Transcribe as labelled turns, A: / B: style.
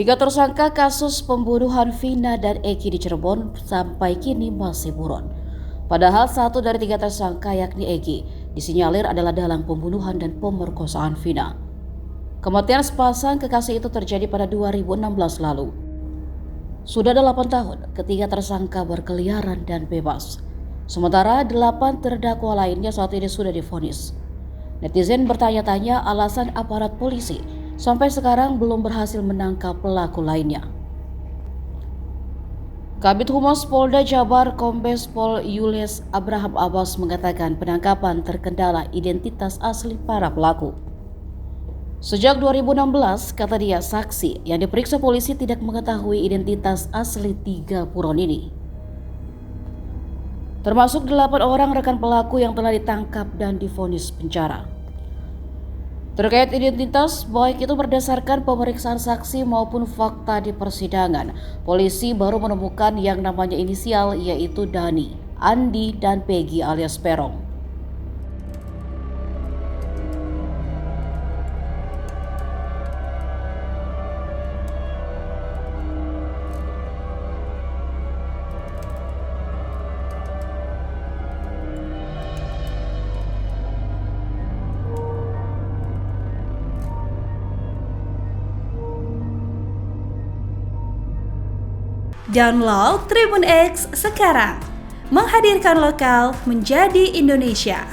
A: Tiga tersangka kasus pembunuhan Vina dan Eki di Cirebon sampai kini masih buron. Padahal satu dari tiga tersangka yakni Eki disinyalir adalah dalang pembunuhan dan pemerkosaan Vina. Kematian sepasang kekasih itu terjadi pada 2016 lalu. Sudah 8 tahun ketiga tersangka berkeliaran dan bebas. Sementara 8 terdakwa lainnya saat ini sudah divonis. Netizen bertanya-tanya alasan aparat polisi sampai sekarang belum berhasil menangkap pelaku lainnya. Kabid Humas Polda Jabar Kombes Pol Yulius Abraham Abbas mengatakan penangkapan terkendala identitas asli para pelaku. Sejak 2016, kata dia, saksi yang diperiksa polisi tidak mengetahui identitas asli tiga buron ini. Termasuk 8 orang rekan pelaku yang telah ditangkap dan divonis penjara. Terkait identitas, baik itu berdasarkan pemeriksaan saksi maupun fakta di persidangan, polisi baru menemukan yang namanya inisial yaitu Dani, Andi, dan Peggy alias Perong.
B: Download Tribun X sekarang, menghadirkan lokal menjadi Indonesia.